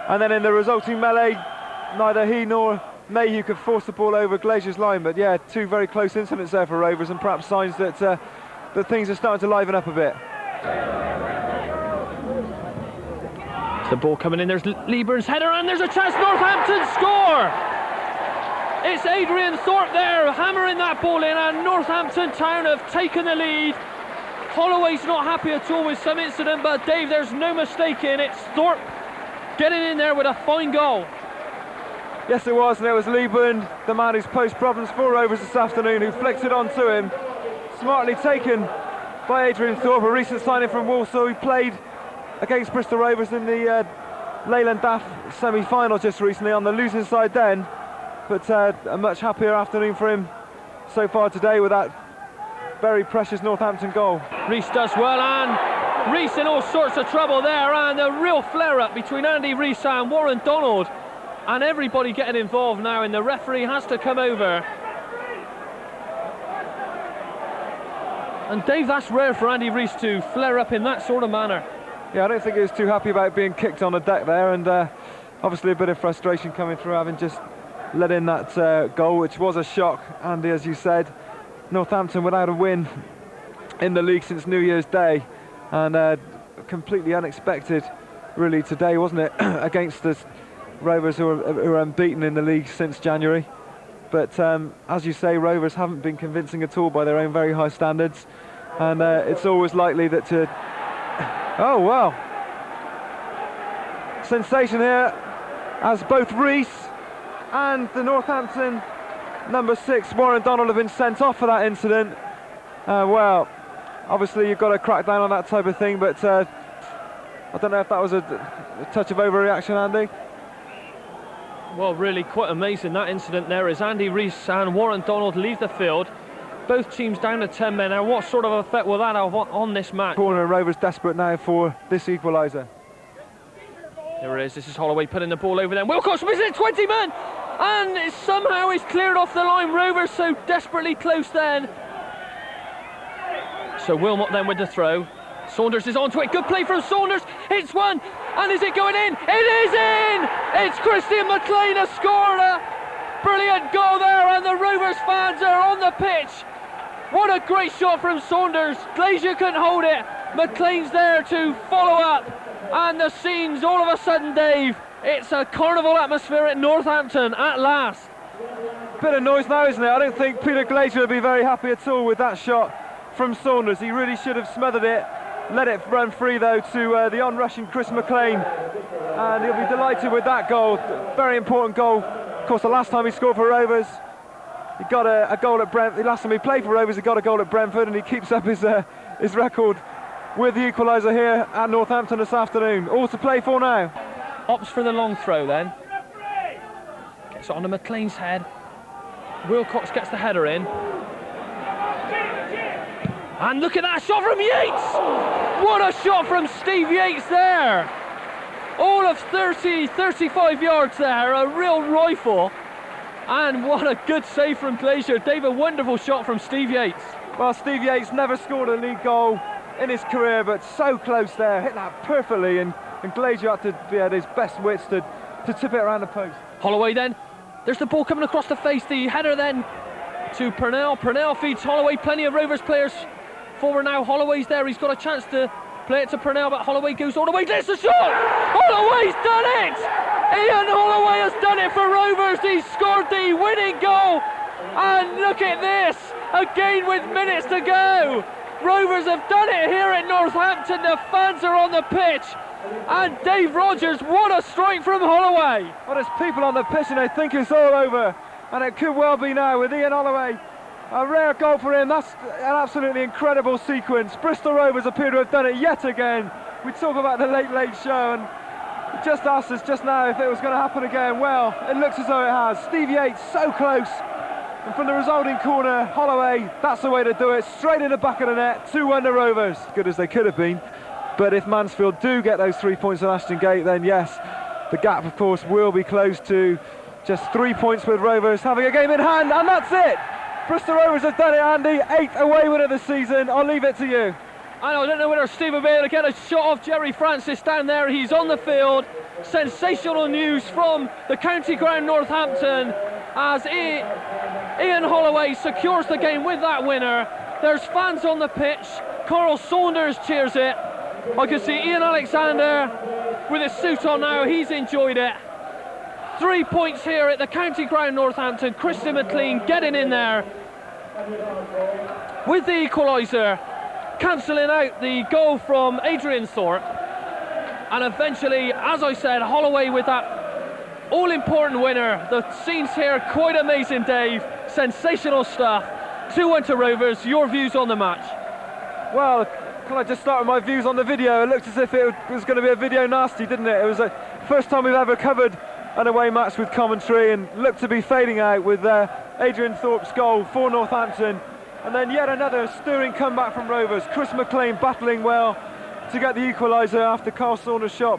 And then in the resulting melee, neither he nor Mayhew could force the ball over Glazier's line. But yeah, two very close incidents there for Rovers, and perhaps signs that that things are starting to liven up a bit. The ball coming in, there's Leeburn's header, and there's a chance Northampton score! It's Adrian Thorpe there hammering that ball in, and Northampton Town have taken the lead. Holloway's not happy at all with some incident, but Dave, there's no mistake in it. It's Thorpe getting in there with a fine goal. Yes, it was, and it was Leeburn, the man who's posed problems for Rovers this afternoon, who flicks it on to him. Smartly taken by Adrian Thorpe, a recent signing from Walsall. He played against Bristol Rovers in the Leyland DAF semi-final just recently, on the losing side then, but a much happier afternoon for him so far today with that very precious Northampton goal. Rees does well, and Rees in all sorts of trouble there, and a real flare-up between Andy Rees and Warren Donald, and everybody getting involved now, and the referee has to come over. And Dave, that's rare for Andy Rees to flare up in that sort of manner. Yeah, I don't think he was too happy about being kicked on the deck there, and obviously a bit of frustration coming through, having just let in that goal, which was a shock. Andy, as you said, Northampton without a win in the league since New Year's Day, and completely unexpected really today, wasn't it, against the Rovers who are unbeaten in the league since January. But as you say, Rovers haven't been convincing at all by their own very high standards, and it's always likely that to... Oh, wow. Sensation here, as both Rees and the Northampton number 6, Warren Donald, have been sent off for that incident. Well, obviously you've got to crack down on that type of thing, but I don't know if that was a touch of overreaction, Andy. Well, really quite amazing, that incident there, as Andy Rees and Warren Donald leave the field. Both teams down to 10 men. Now, what sort of effect will that have on this match? Corner, and Rovers desperate now for this equaliser. Here it is. This is Holloway putting the ball over them. Wilcox missing it, 20 men, and it somehow is cleared off the line. Rovers so desperately close then. So Wilmot then with the throw. Saunders is onto it. Good play from Saunders. Hits one, and is it going in? It is in! It's Christian McLean has scored a brilliant goal there, and the Rovers fans are on the pitch. What a great shot from Saunders. Glazier couldn't hold it. McLean's there to follow up, and the scenes all of a sudden, Dave, it's a carnival atmosphere at Northampton at last. Bit of noise now, isn't it? I don't think Peter Glazier will be very happy at all with that shot from Saunders. He really should have smothered it. Let it run free though to the on-rushing Chris McLean, and he'll be delighted with that goal. Very important goal. Of course, the last time he scored for Rovers, he got a goal at Brentford. The last time he played for Rovers, he got a goal at Brentford, and he keeps up his record with the equaliser here at Northampton this afternoon. All to play for now. Opts for the long throw then. Gets it onto McLean's head. Wilcox gets the header in. And look at that shot from Yates! What a shot from Steve Yates there! All of 35 yards there, a real rifle. And what a good save from Glazier. Dave, a wonderful shot from Steve Yates. Well, Steve Yates never scored a league goal in his career, but so close there, hit that perfectly, and Glazier had to be at his best wits to tip it around the post. Holloway then, there's the ball coming across the face, the header then to Purnell. Purnell feeds Holloway, plenty of Rovers players forward now. Holloway's there, he's got a chance to play it to Purnell, but Holloway goes all the way, gets the shot! Holloway's done it! Ian Holloway has done it for Rovers. He's scored the winning goal, and look at this, again with minutes to go. Rovers have done it here at Northampton. The fans are on the pitch, and Dave Rogers, what a strike from Holloway. Well, there's people on the pitch and they think it's all over, and it could well be now with Ian Holloway. A rare goal for him. That's an absolutely incredible sequence. Bristol Rovers appear to have done it yet again. We talk about the late show, and just asked us just now if it was going to happen again. Well, it looks as though it has. Steve Yates so close, and from the resulting corner, Holloway, that's the way to do it, straight in the back of the net. 2-1 to Rovers, good as they could have been. But if Mansfield do get those 3 points on Ashton Gate, then yes, the gap of course will be closed to just 3 points, with Rovers having a game in hand, and that's it. Bristol Rovers have done it, Andy. 8th away win of the season. I'll leave it to you. I don't know whether Steve will be able to get a shot off Jerry Francis down there. He's on the field. sensational news from the county ground Northampton as Ian Holloway secures the game with that winner. There's fans on the pitch. Carl Saunders cheers it. I can see Ian Alexander with his suit on now. He's enjoyed it. 3 points here at the county ground Northampton. Christian McLean getting in there with the equaliser, cancelling out the goal from Adrian Thorpe. And eventually, as I said, Holloway with that all-important winner. The scenes here, quite amazing, Dave. Sensational stuff. 2-1 to Rovers. Your views on the match? Well, can I just start with my views on the video? It looked as if it was going to be a video nasty, didn't it? It was the first time we've ever covered an away match with commentary, and looked to be fading out with Adrian Thorpe's goal for Northampton. And then yet another stirring comeback from Rovers. Chris McLean battling well to get the equaliser after Carl Saunders' shot.